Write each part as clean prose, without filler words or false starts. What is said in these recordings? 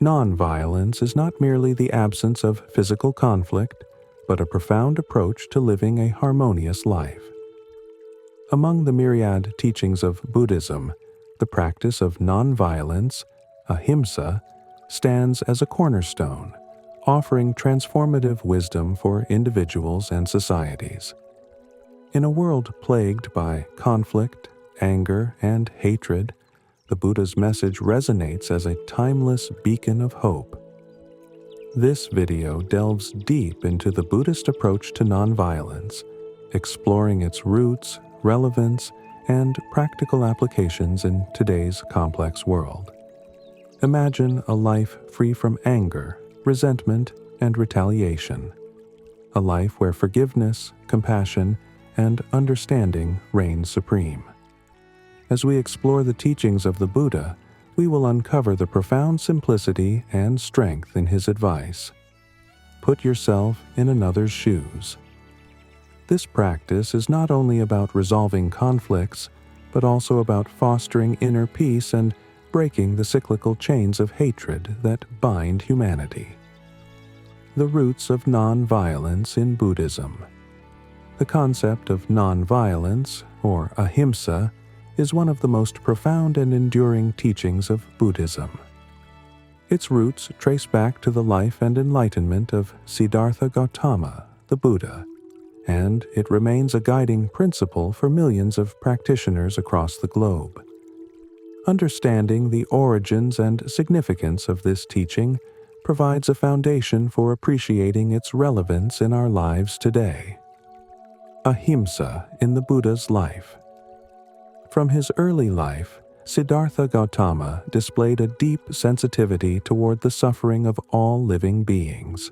Nonviolence is not merely the absence of physical conflict, but a profound approach to living a harmonious life. Among the myriad teachings of Buddhism, the practice of nonviolence, ahimsa, stands as a cornerstone, offering transformative wisdom for individuals and societies. In a world plagued by conflict, anger, and hatred, the Buddha's message resonates as a timeless beacon of hope. This video delves deep into the Buddhist approach to nonviolence, exploring its roots, relevance, and practical applications in today's complex world. Imagine a life free from anger, resentment, and retaliation. A life where forgiveness, compassion, and understanding reign supreme. As we explore the teachings of the Buddha, we will uncover the profound simplicity and strength in his advice. Put yourself in another's shoes. This practice is not only about resolving conflicts, but also about fostering inner peace and breaking the cyclical chains of hatred that bind humanity. The roots of nonviolence in Buddhism. The concept of nonviolence, or ahimsa, is one of the most profound and enduring teachings of Buddhism. Its roots trace back to the life and enlightenment of Siddhartha Gautama, the Buddha, and it remains a guiding principle for millions of practitioners across the globe. Understanding the origins and significance of this teaching provides a foundation for appreciating its relevance in our lives today. Ahimsa in the Buddha's life. From his early life, Siddhartha Gautama displayed a deep sensitivity toward the suffering of all living beings.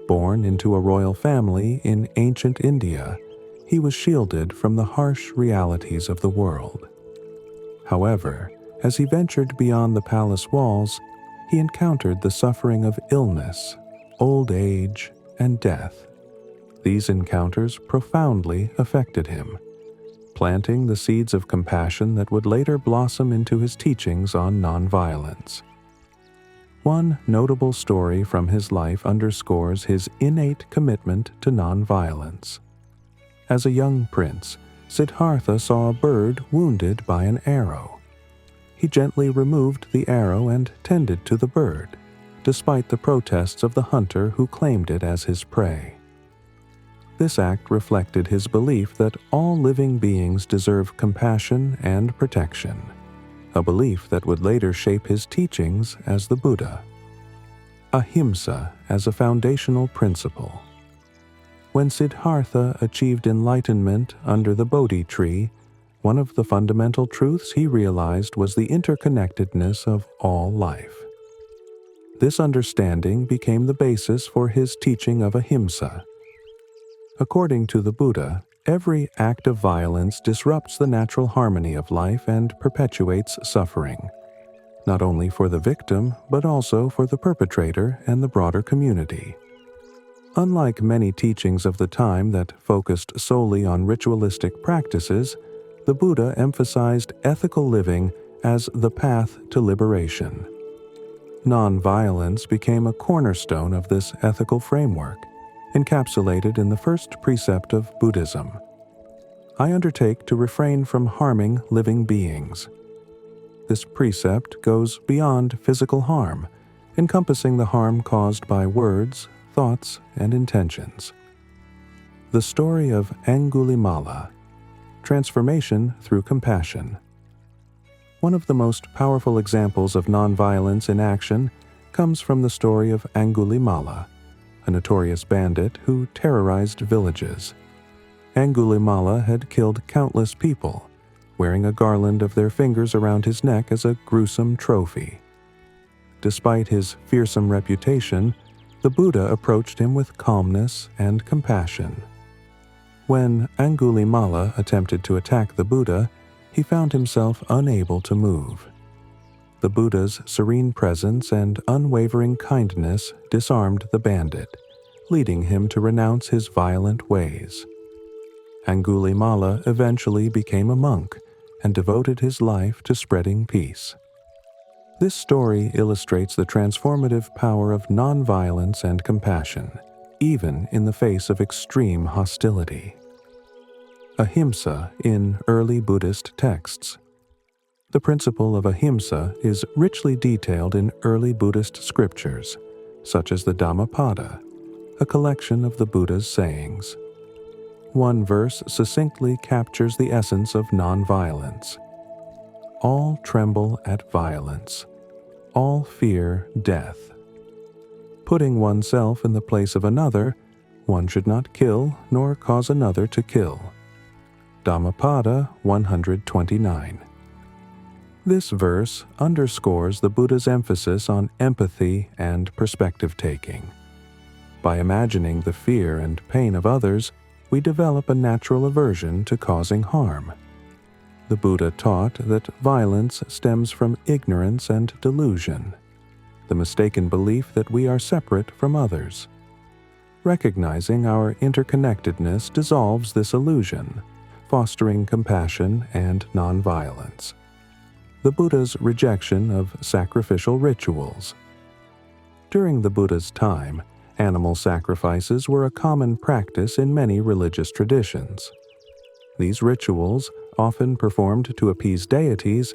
Born into a royal family in ancient India, he was shielded from the harsh realities of the world. However, as he ventured beyond the palace walls, he encountered the suffering of illness, old age, and death. These encounters profoundly affected him, planting the seeds of compassion that would later blossom into his teachings on nonviolence. One notable story from his life underscores his innate commitment to nonviolence. As a young prince, Siddhartha saw a bird wounded by an arrow. He gently removed the arrow and tended to the bird, despite the protests of the hunter who claimed it as his prey. This act reflected his belief that all living beings deserve compassion and protection, a belief that would later shape his teachings as the Buddha. Ahimsa as a foundational principle. When Siddhartha achieved enlightenment under the Bodhi tree, one of the fundamental truths he realized was the interconnectedness of all life. This understanding became the basis for his teaching of ahimsa. According to the Buddha, every act of violence disrupts the natural harmony of life and perpetuates suffering, not only for the victim, but also for the perpetrator and the broader community. Unlike many teachings of the time that focused solely on ritualistic practices, the Buddha emphasized ethical living as the path to liberation. Nonviolence became a cornerstone of this ethical framework, encapsulated in the first precept of Buddhism. I undertake to refrain from harming living beings. This precept goes beyond physical harm, encompassing the harm caused by words, thoughts, and intentions. The story of Angulimala, transformation through compassion. One of the most powerful examples of nonviolence in action comes from the story of Angulimala, a notorious bandit who terrorized villages. Angulimala had killed countless people, wearing a garland of their fingers around his neck as a gruesome trophy. Despite his fearsome reputation, the Buddha approached him with calmness and compassion. When Angulimala attempted to attack the Buddha, he found himself unable to move. The Buddha's serene presence and unwavering kindness disarmed the bandit, leading him to renounce his violent ways. Angulimala eventually became a monk and devoted his life to spreading peace. This story illustrates the transformative power of nonviolence and compassion, even in the face of extreme hostility. Ahimsa in early Buddhist texts. The principle of ahimsa is richly detailed in early Buddhist scriptures, such as the Dhammapada, a collection of the Buddha's sayings. One verse succinctly captures the essence of nonviolence. All tremble at violence. All fear death. Putting oneself in the place of another, one should not kill nor cause another to kill. Dhammapada 129. This verse underscores the Buddha's emphasis on empathy and perspective-taking. By imagining the fear and pain of others, we develop a natural aversion to causing harm. The Buddha taught that violence stems from ignorance and delusion, the mistaken belief that we are separate from others. Recognizing our interconnectedness dissolves this illusion, fostering compassion and nonviolence. The Buddha's rejection of sacrificial rituals. During the Buddha's time, animal sacrifices were a common practice in many religious traditions. These rituals, often performed to appease deities,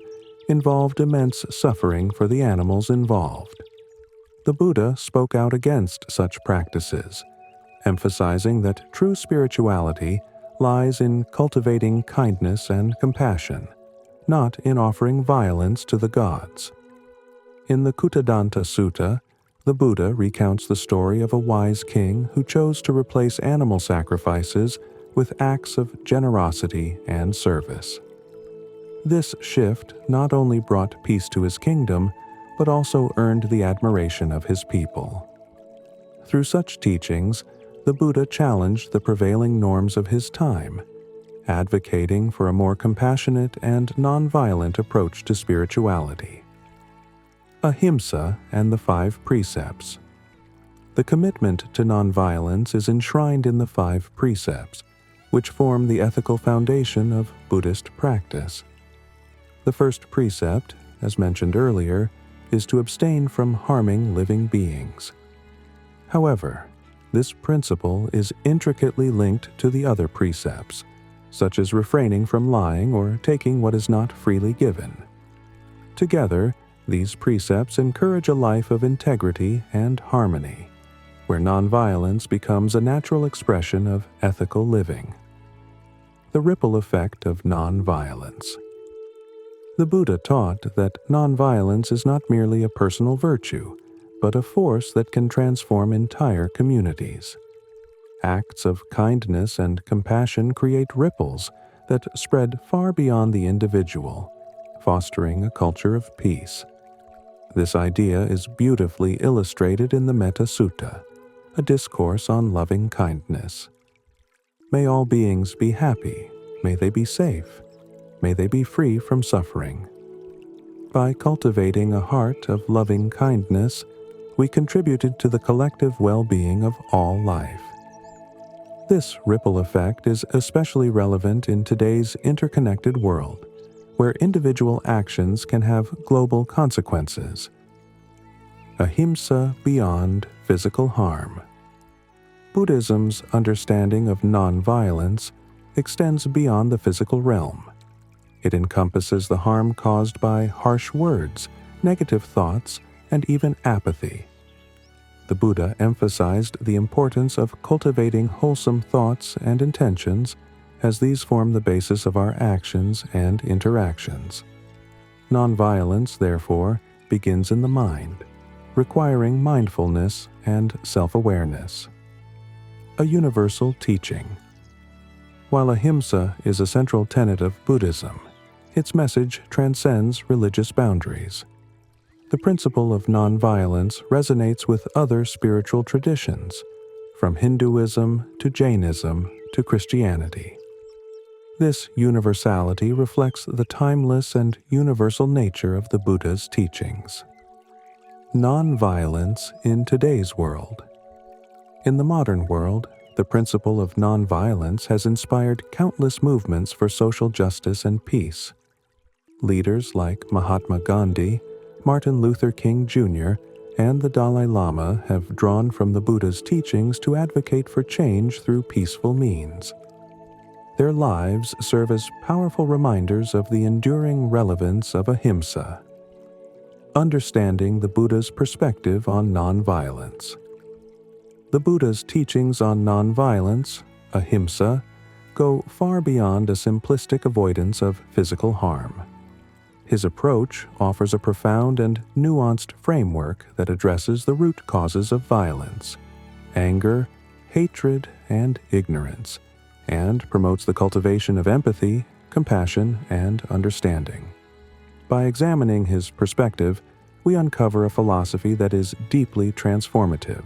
involved immense suffering for the animals involved. The Buddha spoke out against such practices, emphasizing that true spirituality lies in cultivating kindness and compassion, not in offering violence to the gods. In the Kuttadanta Sutta, the Buddha recounts the story of a wise king who chose to replace animal sacrifices with acts of generosity and service. This shift not only brought peace to his kingdom, but also earned the admiration of his people. Through such teachings, the Buddha challenged the prevailing norms of his time, advocating for a more compassionate and nonviolent approach to spirituality. Ahimsa and the 5 precepts. The commitment to nonviolence is enshrined in the 5 precepts, which form the ethical foundation of Buddhist practice. The first precept, as mentioned earlier, is to abstain from harming living beings. However, this principle is intricately linked to the other precepts, such as refraining from lying or taking what is not freely given. Together, these precepts encourage a life of integrity and harmony, where nonviolence becomes a natural expression of ethical living. The ripple effect of nonviolence. The Buddha taught that nonviolence is not merely a personal virtue, but a force that can transform entire communities. Acts of kindness and compassion create ripples that spread far beyond the individual, fostering a culture of peace. This idea is beautifully illustrated in the Metta Sutta, a discourse on loving kindness. May all beings be happy, may they be safe, may they be free from suffering. By cultivating a heart of loving kindness, we contributed to the collective well-being of all life. This ripple effect is especially relevant in today's interconnected world, where individual actions can have global consequences. Ahimsa beyond physical harm. Buddhism's understanding of nonviolence extends beyond the physical realm. It encompasses the harm caused by harsh words, negative thoughts, and even apathy. The Buddha emphasized the importance of cultivating wholesome thoughts and intentions, as these form the basis of our actions and interactions. Nonviolence, therefore, begins in the mind, requiring mindfulness and self-awareness. A universal teaching. While ahimsa is a central tenet of Buddhism, its message transcends religious boundaries. The principle of nonviolence resonates with other spiritual traditions, from Hinduism to Jainism to Christianity. This universality reflects the timeless and universal nature of the Buddha's teachings. Nonviolence in today's world. In the modern world, the principle of nonviolence has inspired countless movements for social justice and peace. Leaders like Mahatma Gandhi, Martin Luther King Jr., and the Dalai Lama have drawn from the Buddha's teachings to advocate for change through peaceful means. Their lives serve as powerful reminders of the enduring relevance of ahimsa. Understanding the Buddha's perspective on nonviolence. The Buddha's teachings on nonviolence, ahimsa, go far beyond a simplistic avoidance of physical harm. His approach offers a profound and nuanced framework that addresses the root causes of violence, anger, hatred, and ignorance, and promotes the cultivation of empathy, compassion, and understanding. By examining his perspective, we uncover a philosophy that is deeply transformative,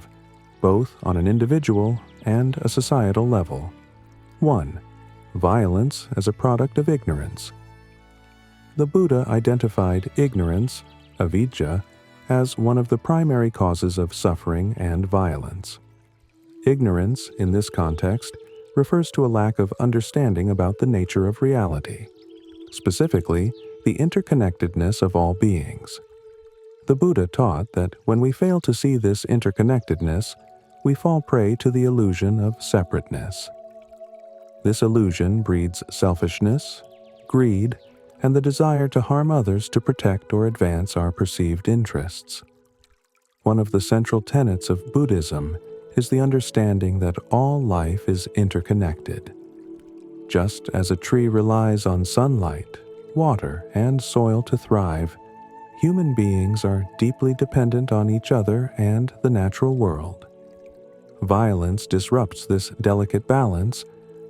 both on an individual and a societal level. 1. Violence as a product of ignorance. The Buddha identified ignorance, avidya, as one of the primary causes of suffering and violence. Ignorance, in this context, refers to a lack of understanding about the nature of reality, specifically the interconnectedness of all beings. The Buddha taught that when we fail to see this interconnectedness, we fall prey to the illusion of separateness. This illusion breeds selfishness, greed, and the desire to harm others to protect or advance our perceived interests. One of the central tenets of Buddhism is the understanding that all life is interconnected. Just as a tree relies on sunlight, water, and soil to thrive, human beings are deeply dependent on each other and the natural world. Violence disrupts this delicate balance,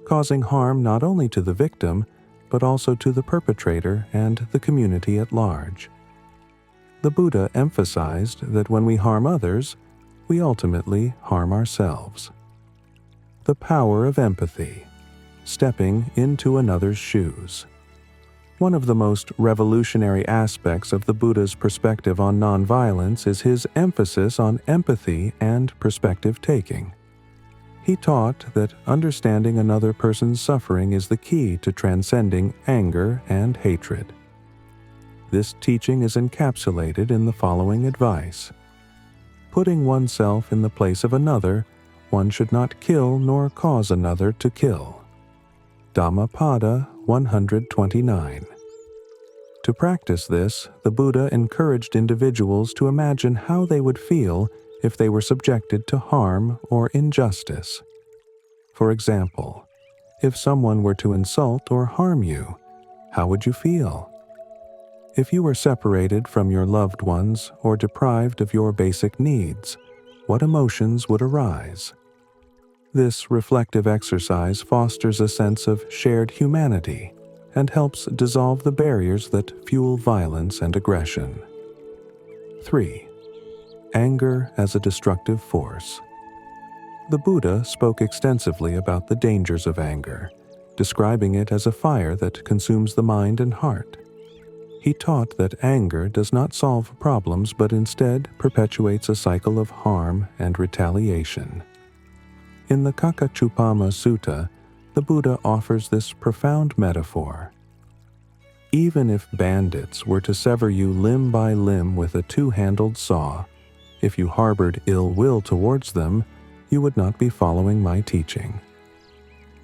causing harm not only to the victim, but also to the perpetrator and the community at large. The Buddha emphasized that when we harm others, we ultimately harm ourselves. The power of empathy, stepping into another's shoes. One of the most revolutionary aspects of the Buddha's perspective on nonviolence is his emphasis on empathy and perspective-taking. He taught that understanding another person's suffering is the key to transcending anger and hatred. This teaching is encapsulated in the following advice. Putting oneself in the place of another, one should not kill nor cause another to kill. Dhammapada 129. To practice this, the Buddha encouraged individuals to imagine how they would feel if they were subjected to harm or injustice. For example, if someone were to insult or harm you, how would you feel? If you were separated from your loved ones or deprived of your basic needs, what emotions would arise? This reflective exercise fosters a sense of shared humanity and helps dissolve the barriers that fuel violence and aggression. 3. Anger as a destructive force. The Buddha spoke extensively about the dangers of anger, describing it as a fire that consumes the mind and heart. He taught that anger does not solve problems but instead perpetuates a cycle of harm and retaliation. In the Kakachupama Sutta, the Buddha offers this profound metaphor. Even if bandits were to sever you limb by limb with a two-handled saw, if you harbored ill will towards them, you would not be following my teaching.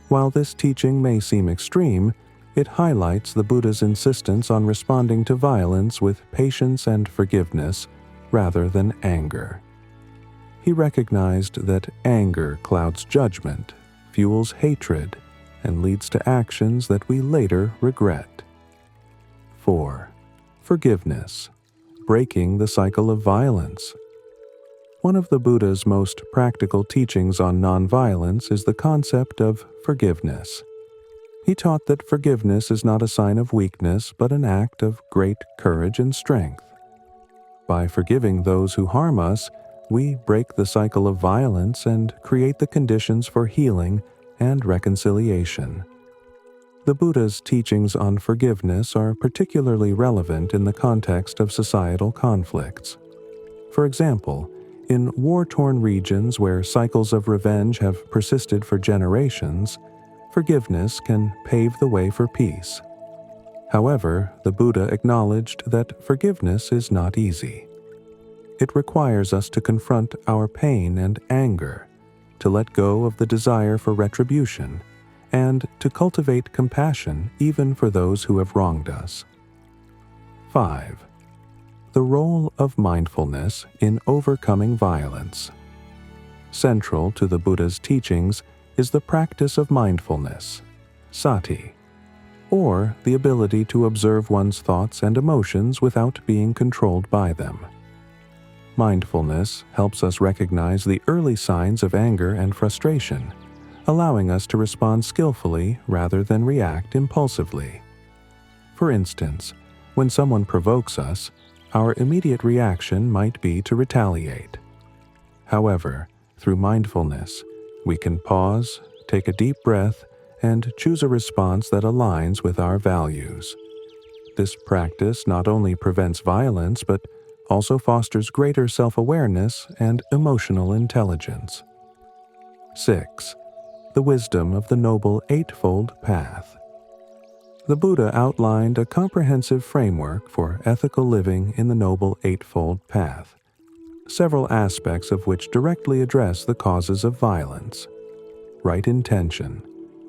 While this teaching may seem extreme, it highlights the Buddha's insistence on responding to violence with patience and forgiveness rather than anger. He recognized that anger clouds judgment, fuels hatred, and leads to actions that we later regret. 4. Forgiveness, breaking the cycle of violence. One of the Buddha's most practical teachings on nonviolence is the concept of forgiveness. He taught that forgiveness is not a sign of weakness but an act of great courage and strength. By forgiving those who harm us, we break the cycle of violence and create the conditions for healing and reconciliation. The Buddha's teachings on forgiveness are particularly relevant in the context of societal conflicts. For example, in war-torn regions where cycles of revenge have persisted for generations, forgiveness can pave the way for peace. However, the Buddha acknowledged that forgiveness is not easy. It requires us to confront our pain and anger, to let go of the desire for retribution, and to cultivate compassion even for those who have wronged us. 5. The role of mindfulness in overcoming violence. Central to the Buddha's teachings is the practice of mindfulness, sati, or the ability to observe one's thoughts and emotions without being controlled by them. Mindfulness helps us recognize the early signs of anger and frustration, allowing us to respond skillfully rather than react impulsively. For instance, when someone provokes us, our immediate reaction might be to retaliate. However, through mindfulness, we can pause, take a deep breath, and choose a response that aligns with our values. This practice not only prevents violence, but also fosters greater self-awareness and emotional intelligence. 6. The wisdom of the Noble Eightfold Path. The Buddha outlined a comprehensive framework for ethical living in the Noble Eightfold Path, several aspects of which directly address the causes of violence. Right intention,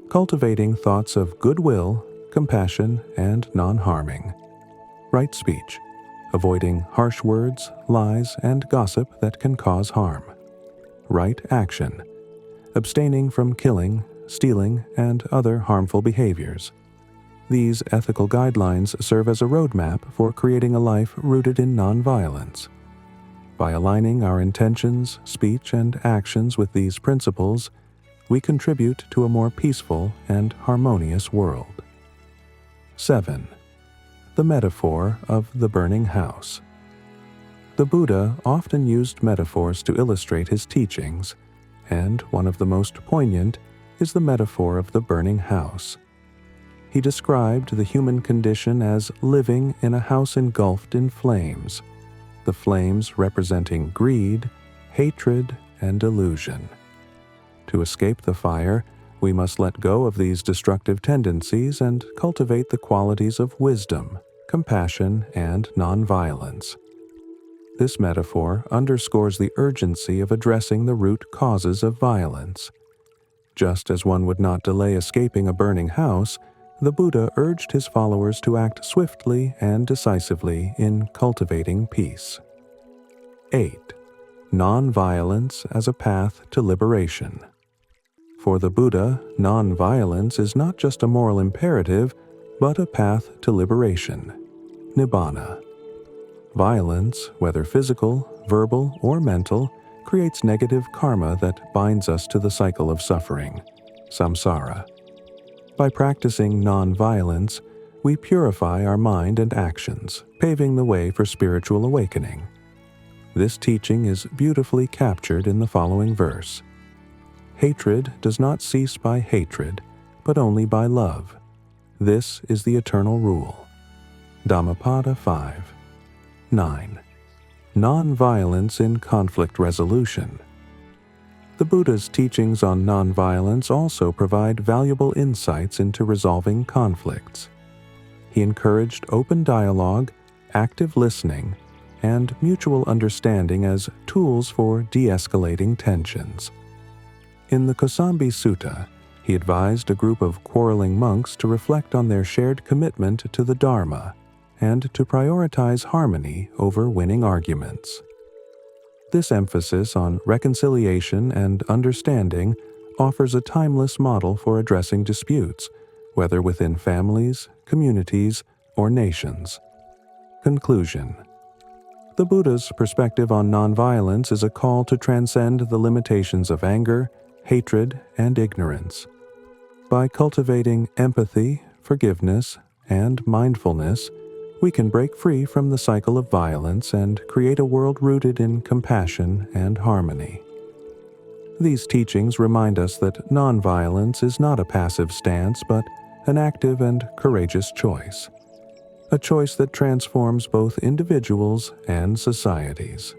cultivating thoughts of goodwill, compassion, and non-harming. Right speech, avoiding harsh words, lies, and gossip that can cause harm. Right action, abstaining from killing, stealing, and other harmful behaviors. These ethical guidelines serve as a roadmap for creating a life rooted in nonviolence. By aligning our intentions, speech, and actions with these principles, we contribute to a more peaceful and harmonious world. 7. The metaphor of the burning house. The Buddha often used metaphors to illustrate his teachings, and one of the most poignant is the metaphor of the burning house. He described the human condition as living in a house engulfed in flames, the flames representing greed, hatred, and delusion. To escape the fire, we must let go of these destructive tendencies and cultivate the qualities of wisdom, compassion, and nonviolence. This metaphor underscores the urgency of addressing the root causes of violence. Just as one would not delay escaping a burning house, the Buddha urged his followers to act swiftly and decisively in cultivating peace. 8. Nonviolence as a path to liberation. For the Buddha, nonviolence is not just a moral imperative, but a path to liberation, nibbana. Violence, whether physical, verbal, or mental, creates negative karma that binds us to the cycle of suffering, samsara. By practicing non-violence, we purify our mind and actions, paving the way for spiritual awakening. This teaching is beautifully captured in the following verse. Hatred does not cease by hatred, but only by love. This is the eternal rule. Dhammapada 5. 9. Non-violence in conflict resolution. The Buddha's teachings on nonviolence also provide valuable insights into resolving conflicts. He encouraged open dialogue, active listening, and mutual understanding as tools for de-escalating tensions. In the Kosambi Sutta, he advised a group of quarreling monks to reflect on their shared commitment to the Dharma and to prioritize harmony over winning arguments. This emphasis on reconciliation and understanding offers a timeless model for addressing disputes, whether within families, communities, or nations. Conclusion. The Buddha's perspective on nonviolence is a call to transcend the limitations of anger, hatred, and ignorance. By cultivating empathy, forgiveness, and mindfulness, we can break free from the cycle of violence and create a world rooted in compassion and harmony. These teachings remind us that nonviolence is not a passive stance, but an active and courageous choice. A choice that transforms both individuals and societies.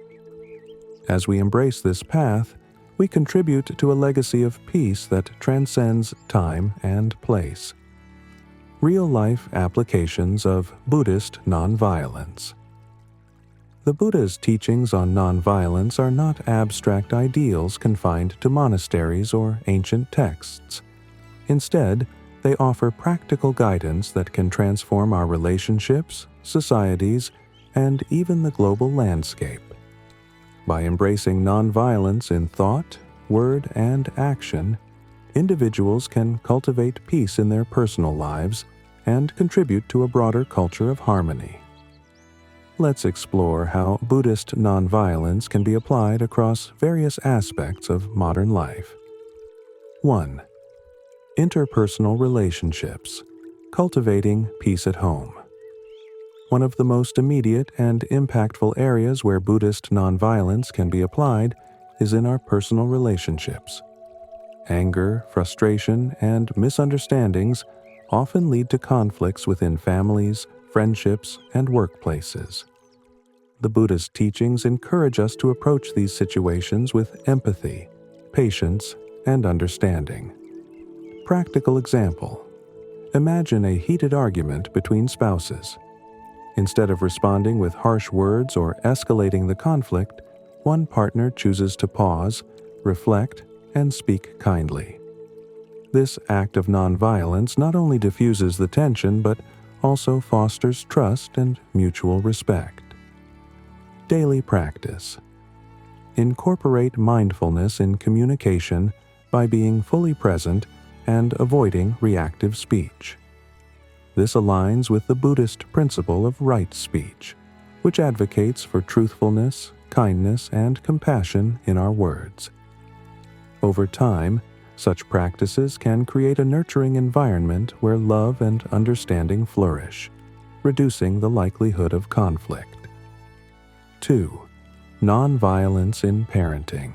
As we embrace this path, we contribute to a legacy of peace that transcends time and place. Real-life applications of Buddhist nonviolence. The Buddha's teachings on nonviolence are not abstract ideals confined to monasteries or ancient texts. Instead, they offer practical guidance that can transform our relationships, societies, and even the global landscape. By embracing nonviolence in thought, word, and action, individuals can cultivate peace in their personal lives and contribute to a broader culture of harmony. Let's explore how Buddhist nonviolence can be applied across various aspects of modern life. 1. Interpersonal relationships. Cultivating peace at home. One of the most immediate and impactful areas where Buddhist nonviolence can be applied is in our personal relationships. Anger, frustration, and misunderstandings often lead to conflicts within families, friendships, and workplaces. The Buddhist teachings encourage us to approach these situations with empathy, patience, and understanding. Practical example. Imagine a heated argument between spouses. Instead of responding with harsh words or escalating the conflict, one partner chooses to pause, reflect, and speak kindly. This act of nonviolence not only diffuses the tension but also fosters trust and mutual respect. Daily practice. Incorporate mindfulness in communication by being fully present and avoiding reactive speech. This aligns with the Buddhist principle of right speech, which advocates for truthfulness, kindness, and compassion in our words. Over time, such practices can create a nurturing environment where love and understanding flourish, reducing the likelihood of conflict. 2. Nonviolence in parenting.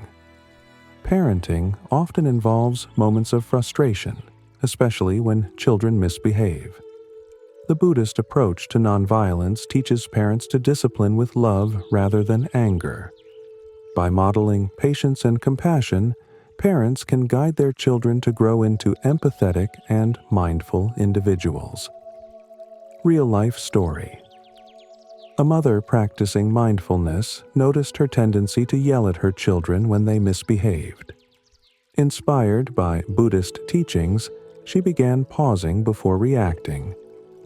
Parenting often involves moments of frustration, especially when children misbehave. The Buddhist approach to nonviolence teaches parents to discipline with love rather than anger. By modeling patience and compassion, parents can guide their children to grow into empathetic and mindful individuals. Real-life story. A mother practicing mindfulness noticed her tendency to yell at her children when they misbehaved. Inspired by Buddhist teachings, she began pausing before reacting,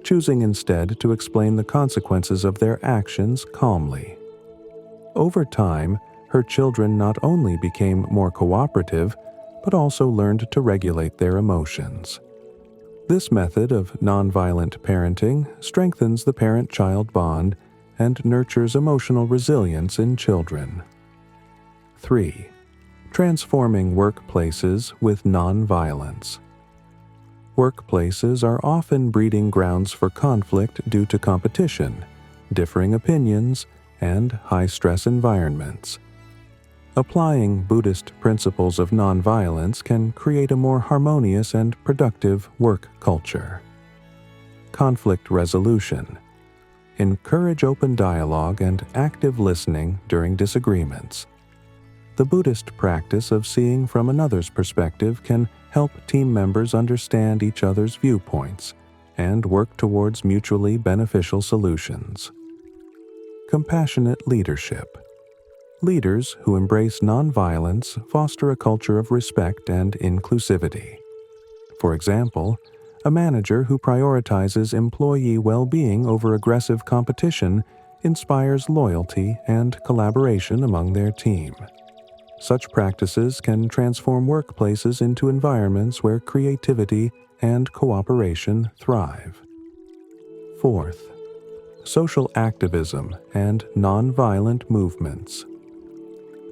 choosing instead to explain the consequences of their actions calmly. Over time, her children not only became more cooperative, but also learned to regulate their emotions. This method of nonviolent parenting strengthens the parent-child bond and nurtures emotional resilience in children. 3. Transforming workplaces with nonviolence. Workplaces are often breeding grounds for conflict due to competition, differing opinions, and high-stress environments. Applying Buddhist principles of nonviolence can create a more harmonious and productive work culture. Conflict resolution. Encourage open dialogue and active listening during disagreements. The Buddhist practice of seeing from another's perspective can help team members understand each other's viewpoints and work towards mutually beneficial solutions. Compassionate leadership. Leaders who embrace nonviolence foster a culture of respect and inclusivity. For example, a manager who prioritizes employee well-being over aggressive competition inspires loyalty and collaboration among their team. Such practices can transform workplaces into environments where creativity and cooperation thrive. 4th, social activism and nonviolent movements.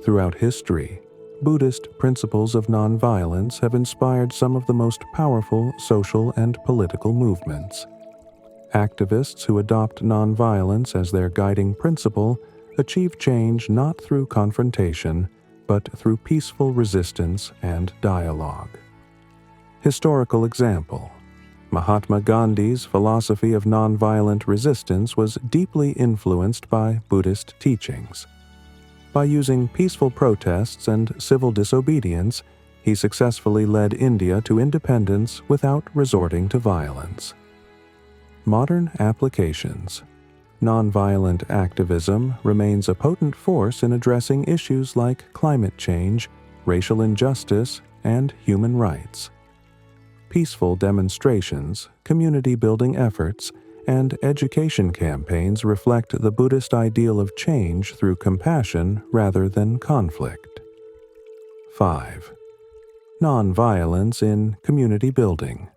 Throughout history, Buddhist principles of nonviolence have inspired some of the most powerful social and political movements. Activists who adopt nonviolence as their guiding principle achieve change not through confrontation, but through peaceful resistance and dialogue. Historical example. Mahatma Gandhi's philosophy of nonviolent resistance was deeply influenced by Buddhist teachings. By using peaceful protests and civil disobedience, he successfully led India to independence without resorting to violence. Modern applications. Nonviolent activism remains a potent force in addressing issues like climate change, racial injustice, and human rights. Peaceful demonstrations, community-building efforts, and education campaigns reflect the Buddhist ideal of change through compassion rather than conflict. 5. Nonviolence in community building.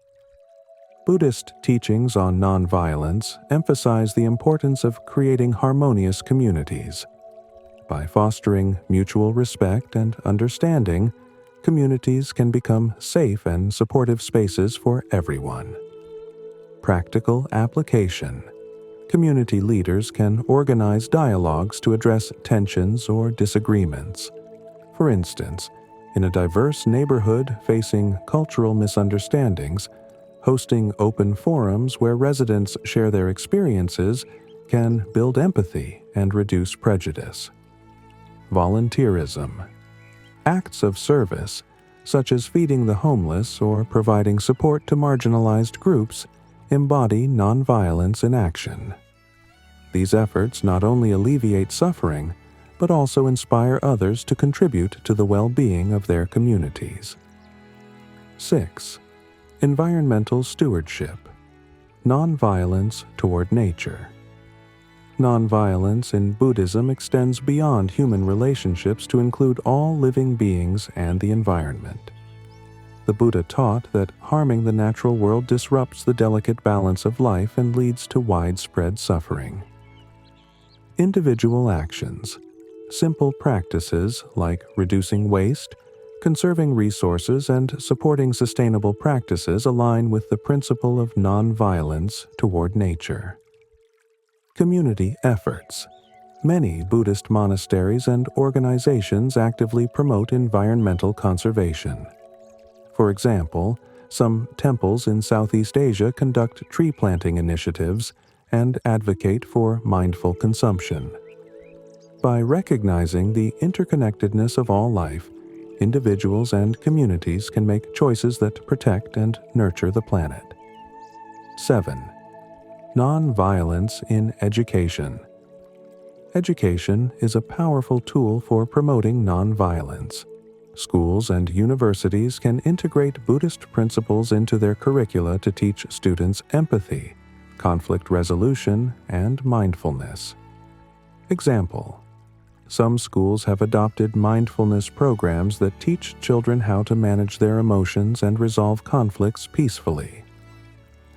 Buddhist teachings on nonviolence emphasize the importance of creating harmonious communities. By fostering mutual respect and understanding, communities can become safe and supportive spaces for everyone. Practical application. Community leaders can organize dialogues to address tensions or disagreements. For instance, in a diverse neighborhood facing cultural misunderstandings, hosting open forums where residents share their experiences can build empathy and reduce prejudice. Volunteerism. Acts of service, such as feeding the homeless or providing support to marginalized groups, embody nonviolence in action. These efforts not only alleviate suffering, but also inspire others to contribute to the well-being of their communities. 6. Environmental stewardship. Nonviolence toward nature. Nonviolence in Buddhism extends beyond human relationships to include all living beings and the environment. The Buddha taught that harming the natural world disrupts the delicate balance of life and leads to widespread suffering. Individual actions. Simple practices like reducing waste, conserving resources, and supporting sustainable practices align with the principle of nonviolence toward nature. Community efforts. Many Buddhist monasteries and organizations actively promote environmental conservation. For example, some temples in Southeast Asia conduct tree planting initiatives and advocate for mindful consumption. By recognizing the interconnectedness of all life, individuals and communities can make choices that protect and nurture the planet. 7. Nonviolence in education. Education is a powerful tool for promoting nonviolence. Schools and universities can integrate Buddhist principles into their curricula to teach students empathy, conflict resolution, and mindfulness. Example: some schools have adopted mindfulness programs that teach children how to manage their emotions and resolve conflicts peacefully.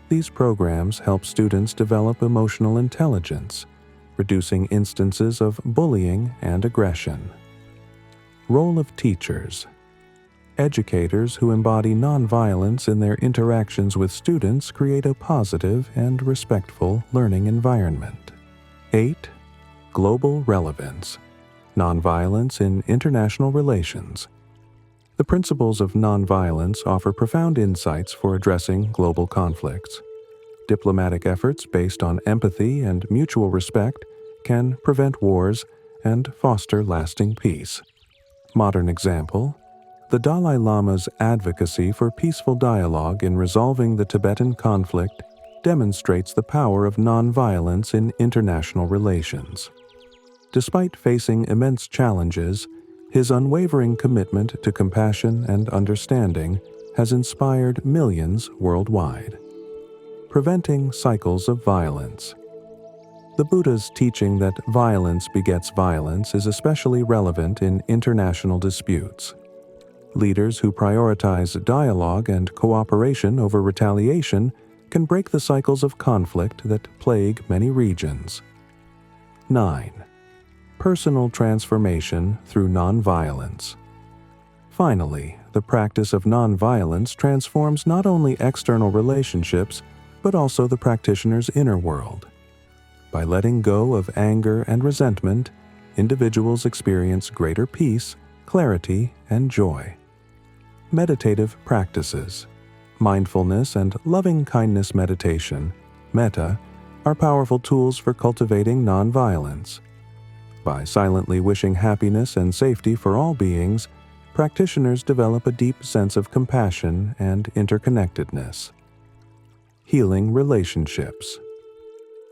These programs help students develop emotional intelligence, reducing instances of bullying and aggression. Role of teachers. Educators who embody nonviolence in their interactions with students create a positive and respectful learning environment. 8. Global relevance. Nonviolence in international relations. The principles of nonviolence offer profound insights for addressing global conflicts. Diplomatic efforts based on empathy and mutual respect can prevent wars and foster lasting peace. Modern example: the Dalai Lama's advocacy for peaceful dialogue in resolving the Tibetan conflict demonstrates the power of nonviolence in international relations. Despite facing immense challenges, his unwavering commitment to compassion and understanding has inspired millions worldwide. Preventing cycles of violence. The Buddha's teaching that violence begets violence is especially relevant in international disputes. Leaders who prioritize dialogue and cooperation over retaliation can break the cycles of conflict that plague many regions. 9. Personal transformation through nonviolence. Finally, the practice of nonviolence transforms not only external relationships, but also the practitioner's inner world. By letting go of anger and resentment, individuals experience greater peace, clarity, and joy. Meditative practices. Mindfulness and loving-kindness meditation, metta, are powerful tools for cultivating nonviolence. By silently wishing happiness and safety for all beings, practitioners develop a deep sense of compassion and interconnectedness. healing relationships.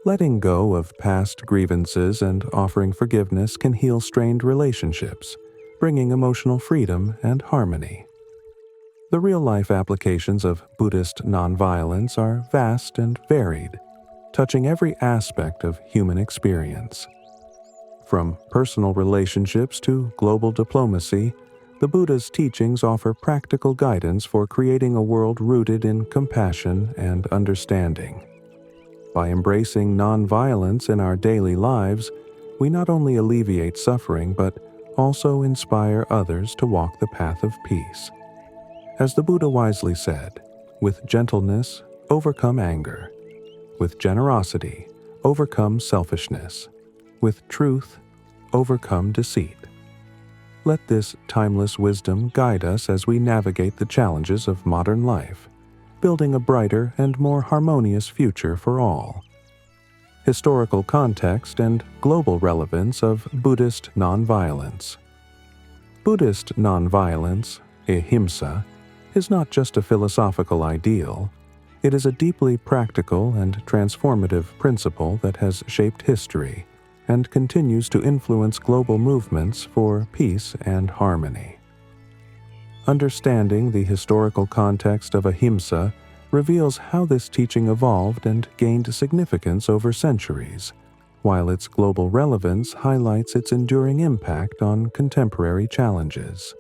Letting go of past grievances and offering forgiveness can heal strained relationships, bringing emotional freedom and harmony. The real-life applications of Buddhist nonviolence are vast and varied, touching every aspect of human experience. From personal relationships to global diplomacy, the Buddha's teachings offer practical guidance for creating a world rooted in compassion and understanding. By embracing nonviolence in our daily lives, we not only alleviate suffering but also inspire others to walk the path of peace. As the Buddha wisely said, with gentleness, overcome anger. With generosity, overcome selfishness. With truth, overcome deceit. Let this timeless wisdom guide us as we navigate the challenges of modern life, building a brighter and more harmonious future for all. Historical context and global relevance of Buddhist nonviolence. Buddhist nonviolence, ahimsa, is not just a philosophical ideal. It is a deeply practical and transformative principle that has shaped history and continues to influence global movements for peace and harmony. Understanding the historical context of ahimsa reveals how this teaching evolved and gained significance over centuries, while its global relevance highlights its enduring impact on contemporary challenges.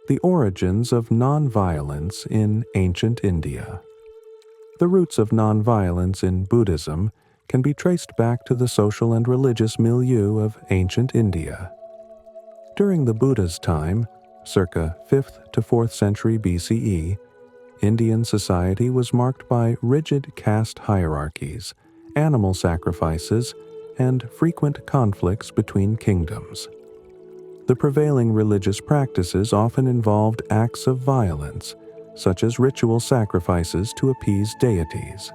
The origins of nonviolence in ancient India. The roots of nonviolence in Buddhism can be traced back to the social and religious milieu of ancient India. During the Buddha's time, circa 5th to 4th century BCE, Indian society was marked by rigid caste hierarchies, animal sacrifices, and frequent conflicts between kingdoms. The prevailing religious practices often involved acts of violence, such as ritual sacrifices to appease deities.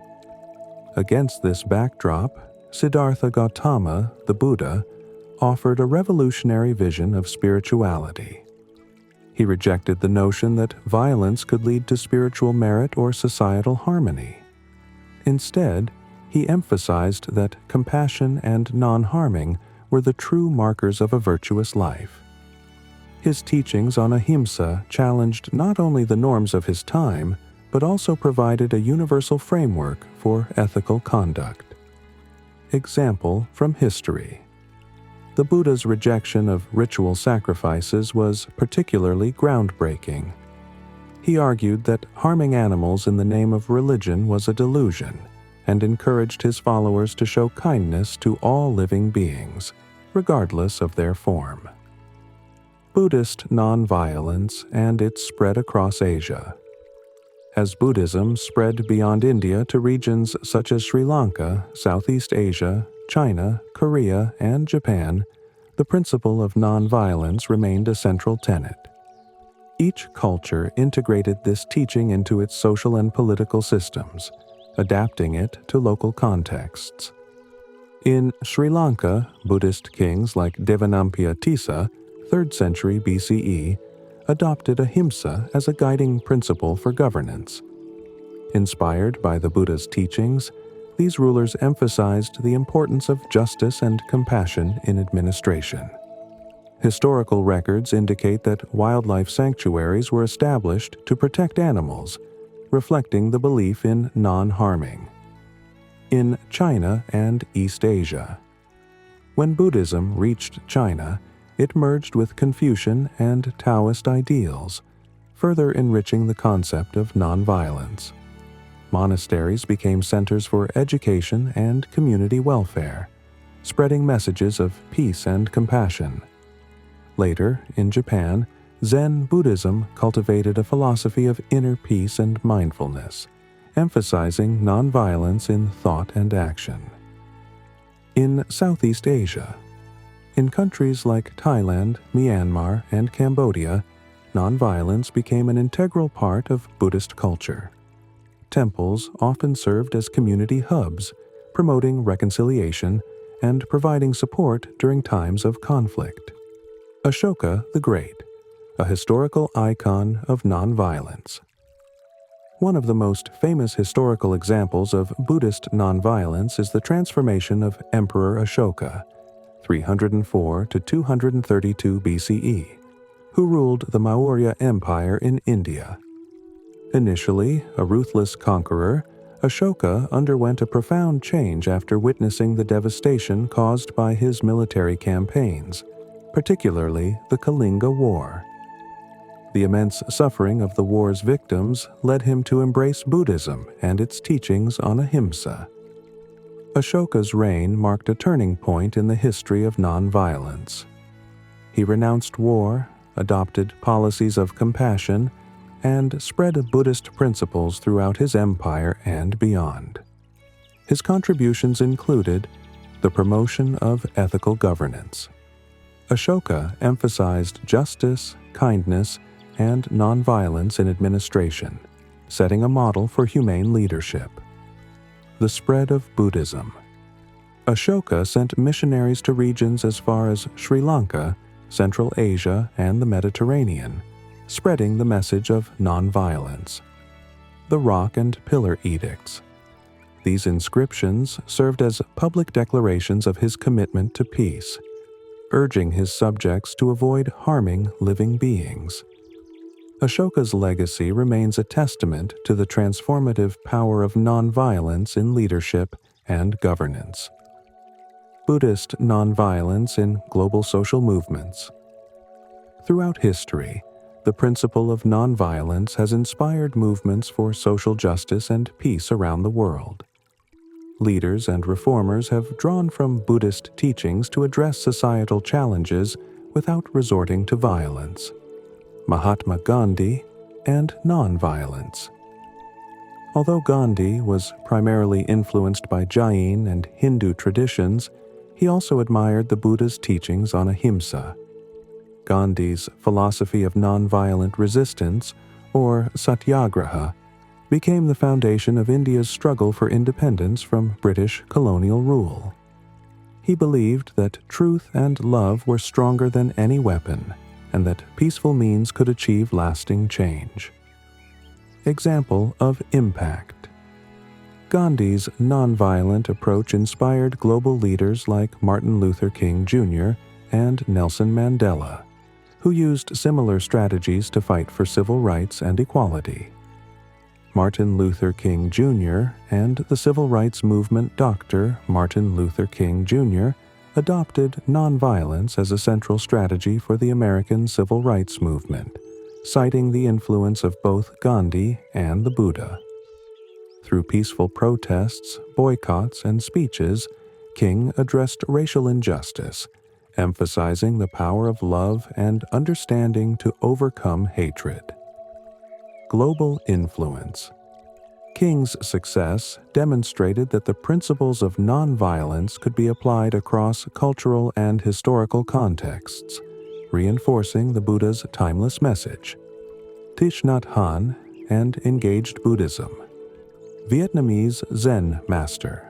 Against this backdrop, Siddhartha Gautama, the Buddha, offered a revolutionary vision of spirituality. He rejected the notion that violence could lead to spiritual merit or societal harmony. Instead, he emphasized that compassion and non-harming were the true markers of a virtuous life. His teachings on ahimsa challenged not only the norms of his time, but also provided a universal framework for ethical conduct. Example from history. The Buddha's rejection of ritual sacrifices was particularly groundbreaking. He argued that harming animals in the name of religion was a delusion, and encouraged his followers to show kindness to all living beings, regardless of their form. Buddhist nonviolence and its spread across Asia. As Buddhism spread beyond India to regions such as Sri Lanka, Southeast Asia, China, Korea, and Japan, the principle of nonviolence remained a central tenet. Each culture integrated this teaching into its social and political systems, adapting it to local contexts. In Sri Lanka, Buddhist kings like Devanampiya Tissa, 3rd century BCE, adopted ahimsa as a guiding principle for governance. Inspired by the Buddha's teachings, these rulers emphasized the importance of justice and compassion in administration. Historical records indicate that wildlife sanctuaries were established to protect animals, reflecting the belief in non-harming. In China and East Asia. When Buddhism reached China, it merged with Confucian and Taoist ideals, further enriching the concept of nonviolence. Monasteries became centers for education and community welfare, spreading messages of peace and compassion. Later, in Japan, Zen Buddhism cultivated a philosophy of inner peace and mindfulness, emphasizing nonviolence in thought and action. In Southeast Asia. In countries like Thailand, Myanmar, and Cambodia, nonviolence became an integral part of Buddhist culture. Temples often served as community hubs, promoting reconciliation and providing support during times of conflict. Ashoka the Great, a historical icon of nonviolence. One of the most famous historical examples of Buddhist nonviolence is the transformation of Emperor Ashoka, 304 to 232 BCE, who ruled the Maurya Empire in India. Initially a ruthless conqueror, Ashoka underwent a profound change after witnessing the devastation caused by his military campaigns, particularly the Kalinga War. The immense suffering of the war's victims led him to embrace Buddhism and its teachings on ahimsa. Ashoka's reign marked a turning point in the history of nonviolence. He renounced war, adopted policies of compassion, and spread Buddhist principles throughout his empire and beyond. His contributions included the promotion of ethical governance. Ashoka emphasized justice, kindness, and nonviolence in administration, setting a model for humane leadership. The spread of Buddhism. Ashoka sent missionaries to regions as far as Sri Lanka, Central Asia, and the Mediterranean, spreading the message of nonviolence. The Rock and Pillar Edicts. These inscriptions served as public declarations of his commitment to peace, urging his subjects to avoid harming living beings. Ashoka's legacy remains a testament to the transformative power of nonviolence in leadership and governance. Buddhist nonviolence in global social movements. Throughout history, the principle of nonviolence has inspired movements for social justice and peace around the world. Leaders and reformers have drawn from Buddhist teachings to address societal challenges without resorting to violence. Mahatma Gandhi and nonviolence. Although Gandhi was primarily influenced by Jain and Hindu traditions, he also admired the Buddha's teachings on ahimsa. Gandhi's philosophy of nonviolent resistance, or satyagraha, became the foundation of India's struggle for independence from British colonial rule. He believed that truth and love were stronger than any weapon, and that peaceful means could achieve lasting change. Example of impact. Gandhi's nonviolent approach inspired global leaders like Martin Luther King Jr. and Nelson Mandela, who used similar strategies to fight for civil rights and equality. Martin Luther King Jr. and the civil rights movement Dr. Martin Luther King Jr. adopted nonviolence as a central strategy for the American civil rights movement, citing the influence of both Gandhi and the Buddha. Through peaceful protests, boycotts, and speeches, King addressed racial injustice, emphasizing the power of love and understanding to overcome hatred. Global influence. King's success demonstrated that the principles of nonviolence could be applied across cultural and historical contexts, reinforcing the Buddha's timeless message. Thich Nhat Hanh and engaged Buddhism. Vietnamese Zen master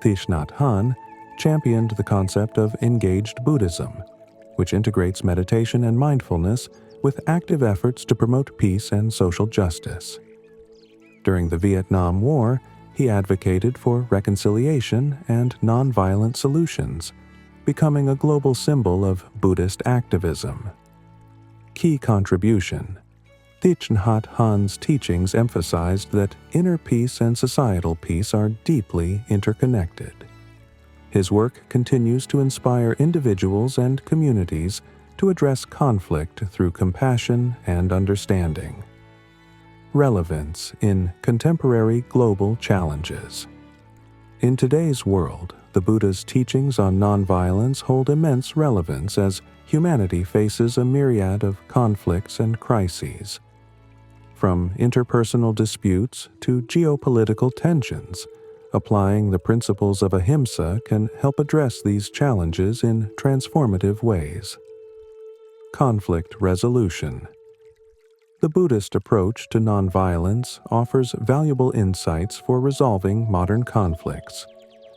Thich Nhat Hanh championed the concept of engaged Buddhism, which integrates meditation and mindfulness with active efforts to promote peace and social justice. During the Vietnam War, he advocated for reconciliation and nonviolent solutions, becoming a global symbol of Buddhist activism. Key contribution. Thich Nhat Hanh's teachings emphasized that inner peace and societal peace are deeply interconnected. His work continues to inspire individuals and communities to address conflict through compassion and understanding. Relevance in contemporary global challenges. In today's world, the Buddha's teachings on nonviolence hold immense relevance as humanity faces a myriad of conflicts and crises. From interpersonal disputes to geopolitical tensions, applying the principles of ahimsa can help address these challenges in transformative ways. Conflict resolution. The Buddhist approach to nonviolence offers valuable insights for resolving modern conflicts.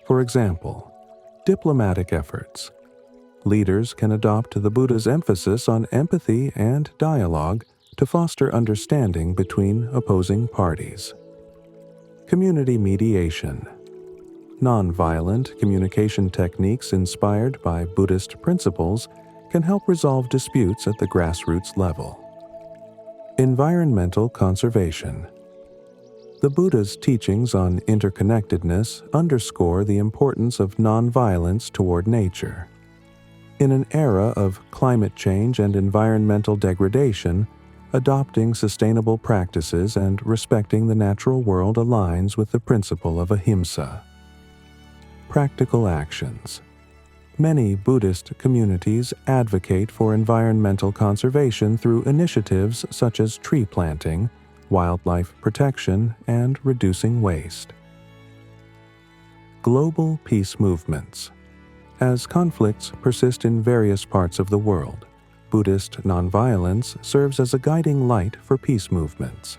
For example, diplomatic efforts. Leaders can adopt the Buddha's emphasis on empathy and dialogue to foster understanding between opposing parties. Community mediation. Nonviolent communication techniques inspired by Buddhist principles can help resolve disputes at the grassroots level. Environmental conservation. The Buddha's teachings on interconnectedness underscore the importance of nonviolence toward nature. In an era of climate change and environmental degradation, adopting sustainable practices and respecting the natural world aligns with the principle of ahimsa. Practical actions. Many Buddhist communities advocate for environmental conservation through initiatives such as tree planting, wildlife protection, and reducing waste. Global peace movements. As conflicts persist in various parts of the world, Buddhist nonviolence serves as a guiding light for peace movements.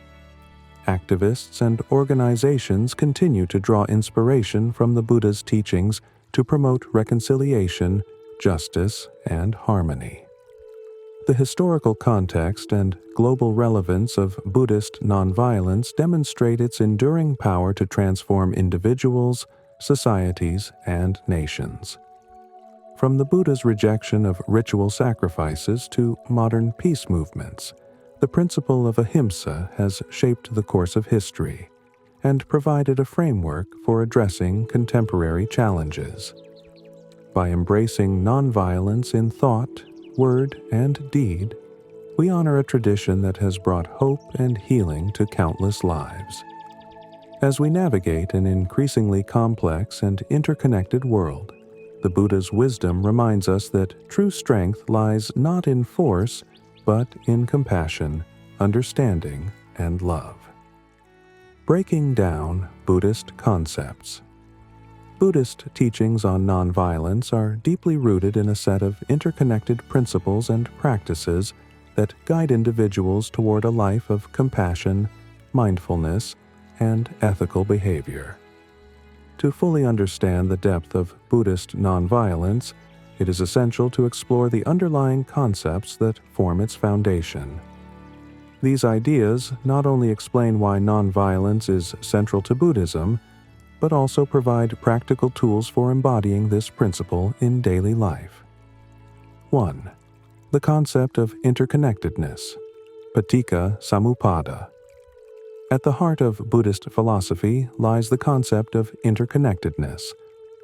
Activists and organizations continue to draw inspiration from the Buddha's teachings to promote reconciliation, justice, and harmony. The historical context and global relevance of Buddhist nonviolence demonstrate its enduring power to transform individuals, societies, and nations. From the Buddha's rejection of ritual sacrifices to modern peace movements, the principle of ahimsa has shaped the course of history and provided a framework for addressing contemporary challenges. By embracing nonviolence in thought, word, and deed, we honor a tradition that has brought hope and healing to countless lives. As we navigate an increasingly complex and interconnected world, the Buddha's wisdom reminds us that true strength lies not in force, but in compassion, understanding, and love. Breaking down Buddhist concepts. Buddhist teachings on nonviolence are deeply rooted in a set of interconnected principles and practices that guide individuals toward a life of compassion, mindfulness, and ethical behavior. To fully understand the depth of Buddhist nonviolence, it is essential to explore the underlying concepts that form its foundation. These ideas not only explain why nonviolence is central to Buddhism, but also provide practical tools for embodying this principle in daily life. 1. The concept of interconnectedness, paticca samuppada. At the heart of Buddhist philosophy lies the concept of interconnectedness,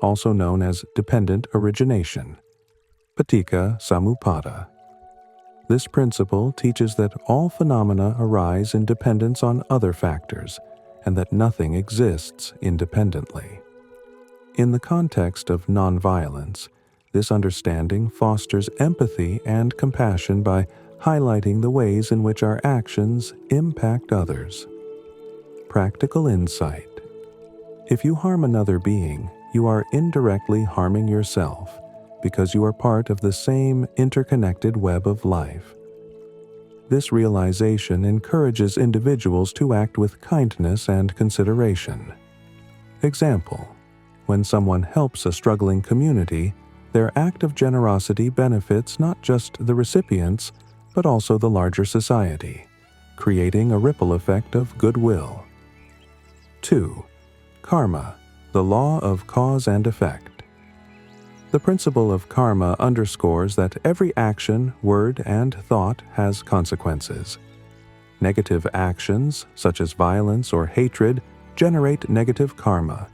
also known as dependent origination, paticca samuppada. This principle teaches that all phenomena arise in dependence on other factors, and that nothing exists independently. In the context of nonviolence, this understanding fosters empathy and compassion by highlighting the ways in which our actions impact others. Practical insight. If you harm another being, you are indirectly harming yourself, because you are part of the same interconnected web of life. This realization encourages individuals to act with kindness and consideration. Example: when someone helps a struggling community, their act of generosity benefits not just the recipients, but also the larger society, creating a ripple effect of goodwill. 2. Karma, the law of cause and effect. The principle of karma underscores that every action, word, and thought has consequences. Negative actions, such as violence or hatred, generate negative karma,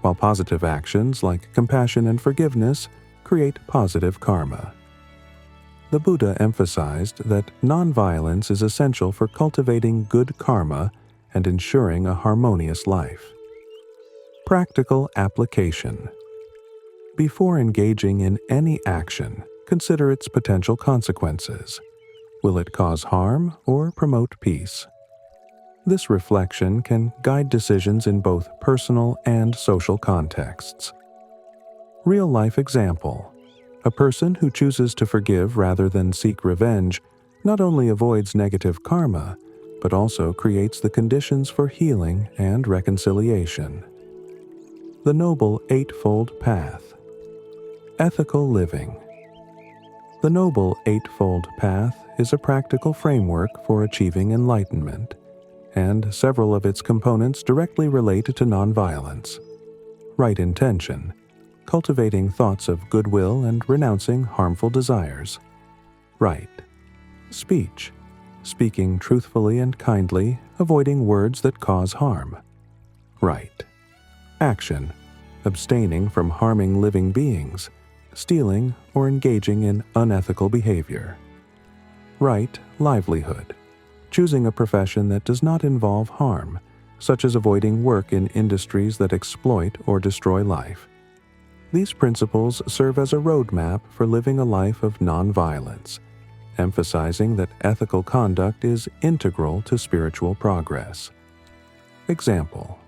while positive actions like compassion and forgiveness create positive karma. The Buddha emphasized that nonviolence is essential for cultivating good karma and ensuring a harmonious life. Practical application. Before engaging in any action, consider its potential consequences. Will it cause harm or promote peace? This reflection can guide decisions in both personal and social contexts. Real-life example. A person who chooses to forgive rather than seek revenge not only avoids negative karma, but also creates the conditions for healing and reconciliation. The Noble Eightfold Path. Ethical living. The Noble Eightfold Path is a practical framework for achieving enlightenment, and several of its components directly relate to nonviolence. Right intention, cultivating thoughts of goodwill and renouncing harmful desires. Right speech, speaking truthfully and kindly, avoiding words that cause harm. Right action, abstaining from harming living beings, stealing, or engaging in unethical behavior. Right livelihood, choosing a profession that does not involve harm, such as avoiding work in industries that exploit or destroy life. These principles serve as a roadmap for living a life of nonviolence, emphasizing that ethical conduct is integral to spiritual progress. Example: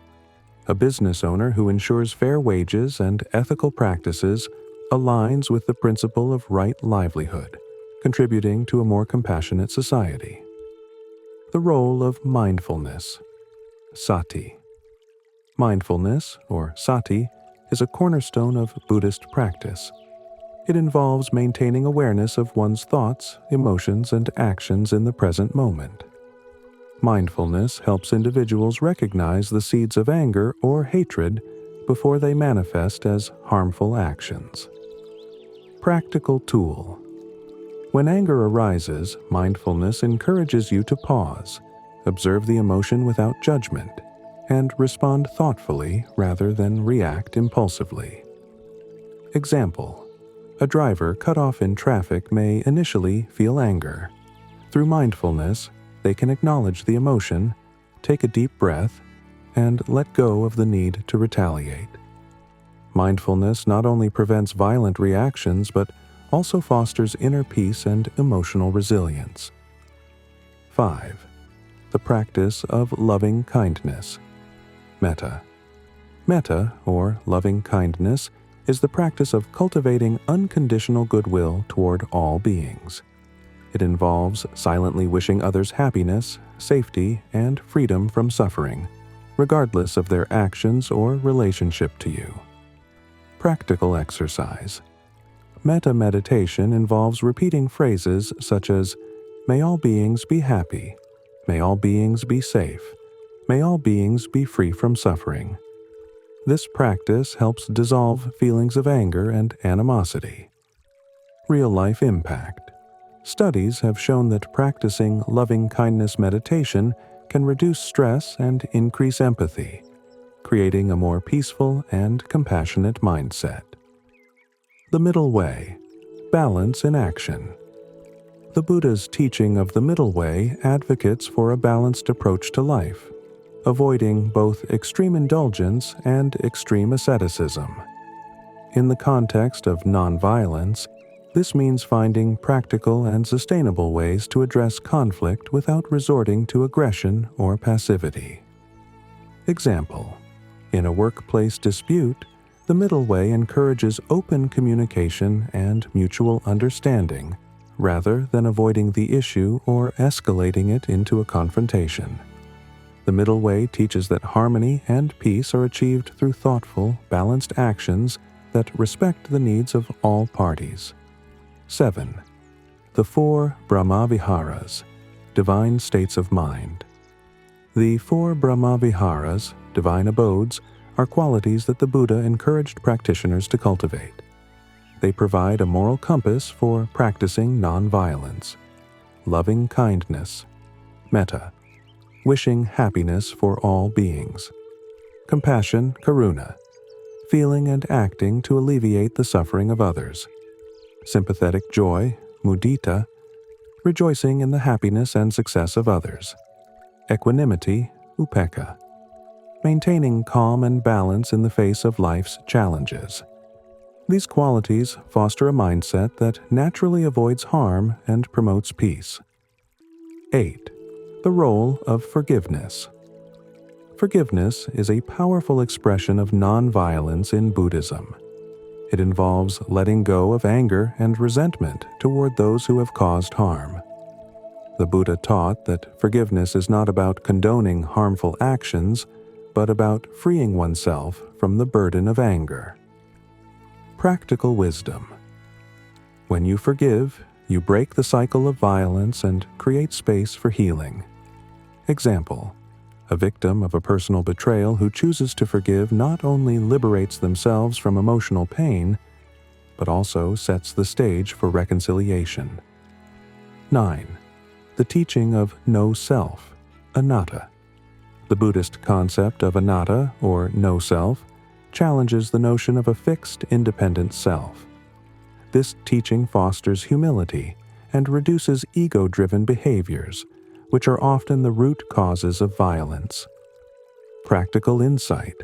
a business owner who ensures fair wages and ethical practices aligns with the principle of right livelihood, contributing to a more compassionate society. The role of mindfulness. Sati. Mindfulness, or sati, is a cornerstone of Buddhist practice. It involves maintaining awareness of one's thoughts, emotions, and actions in the present moment. Mindfulness helps individuals recognize the seeds of anger or hatred before they manifest as harmful actions. Practical tool. When anger arises, mindfulness encourages you to pause, observe the emotion without judgment, and respond thoughtfully rather than react impulsively. Example: a driver cut off in traffic may initially feel anger. Through mindfulness, they can acknowledge the emotion, take a deep breath, and let go of the need to retaliate. Mindfulness not only prevents violent reactions but also fosters inner peace and emotional resilience. 5. The practice of loving kindness. Metta. Metta, or loving kindness, is the practice of cultivating unconditional goodwill toward all beings. It involves silently wishing others happiness, safety, and freedom from suffering, regardless of their actions or relationship to you. Practical exercise. Metta meditation involves repeating phrases such as, "May all beings be happy," "May all beings be safe," "May all beings be free from suffering." This practice helps dissolve feelings of anger and animosity. Real-life impact. Studies have shown that practicing loving-kindness meditation can reduce stress and increase empathy, creating a more peaceful and compassionate mindset. The middle way. Balance in action. The Buddha's teaching of the middle way advocates for a balanced approach to life, avoiding both extreme indulgence and extreme asceticism. In the context of nonviolence, this means finding practical and sustainable ways to address conflict without resorting to aggression or passivity. Example: in a workplace dispute, the middle way encourages open communication and mutual understanding, rather than avoiding the issue or escalating it into a confrontation. The middle way teaches that harmony and peace are achieved through thoughtful, balanced actions that respect the needs of all parties. 7. The 4 Brahmaviharas, divine states of mind. The 4 Brahmaviharas, divine abodes, are qualities that the Buddha encouraged practitioners to cultivate. They provide a moral compass for practicing nonviolence, loving kindness, metta, wishing happiness for all beings, compassion, karuna, feeling and acting to alleviate the suffering of others, sympathetic joy, mudita, rejoicing in the happiness and success of others, equanimity, upekkha, maintaining calm and balance in the face of life's challenges. These qualities foster a mindset that naturally avoids harm and promotes peace. 8. The role of forgiveness. Forgiveness is a powerful expression of nonviolence in Buddhism. It involves letting go of anger and resentment toward those who have caused harm. The Buddha taught that forgiveness is not about condoning harmful actions, but about freeing oneself from the burden of anger. Practical wisdom. When you forgive, you break the cycle of violence and create space for healing. Example: a victim of a personal betrayal who chooses to forgive not only liberates themselves from emotional pain, but also sets the stage for reconciliation. 9. The teaching of no self, anatta. The Buddhist concept of anatta, or no self, challenges the notion of a fixed, independent self. This teaching fosters humility and reduces ego-driven behaviors, which are often the root causes of violence. Practical insight.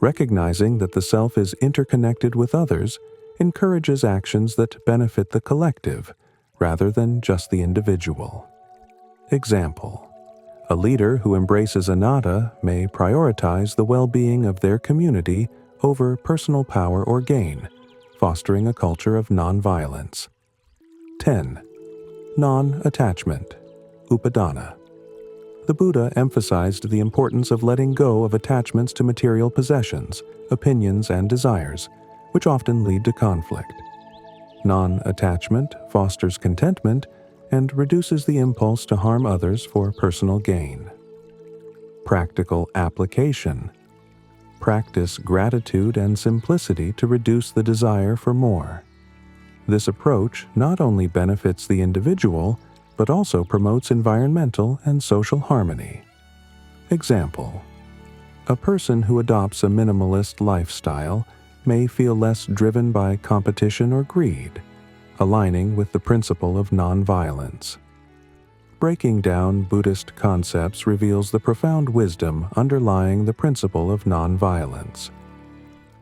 Recognizing that the self is interconnected with others encourages actions that benefit the collective rather than just the individual. Example: a leader who embraces anatta may prioritize the well-being of their community over personal power or gain, fostering a culture of nonviolence. 10. Non-attachment, upadana. The Buddha emphasized the importance of letting go of attachments to material possessions, opinions, and desires, which often lead to conflict. Non-attachment fosters contentment and reduces the impulse to harm others for personal gain. Practical application. Practice gratitude and simplicity to reduce the desire for more. This approach not only benefits the individual, but also promotes environmental and social harmony. Example: a person who adopts a minimalist lifestyle may feel less driven by competition or greed, aligning with the principle of nonviolence. Breaking down Buddhist concepts reveals the profound wisdom underlying the principle of nonviolence.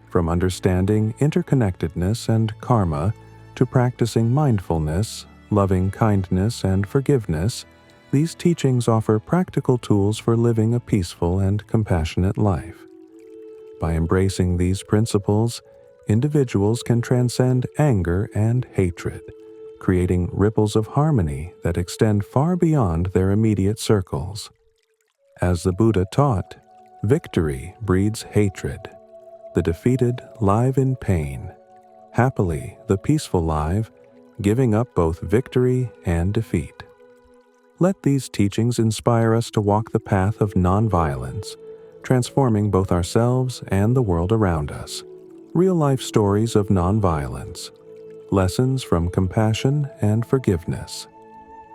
From understanding interconnectedness and karma to practicing mindfulness, loving kindness, and forgiveness, these teachings offer practical tools for living a peaceful and compassionate life. By embracing these principles, individuals can transcend anger and hatred, creating ripples of harmony that extend far beyond their immediate circles. As the Buddha taught, victory breeds hatred. The defeated live in pain. Happily, the peaceful live, giving up both victory and defeat. Let these teachings inspire us to walk the path of nonviolence, transforming both ourselves and the world around us. Real-life stories of nonviolence. Lessons from compassion and forgiveness.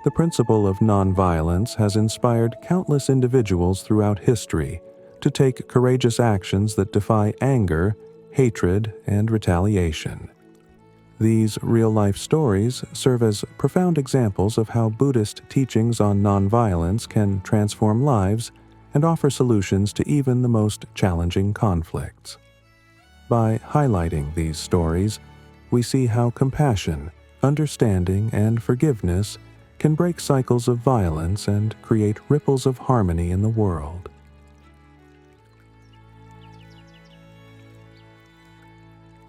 The principle of nonviolence has inspired countless individuals throughout history to take courageous actions that defy anger, hatred, and retaliation. These real-life stories serve as profound examples of how Buddhist teachings on nonviolence can transform lives and offer solutions to even the most challenging conflicts. By highlighting these stories, we see how compassion, understanding, and forgiveness can break cycles of violence and create ripples of harmony in the world.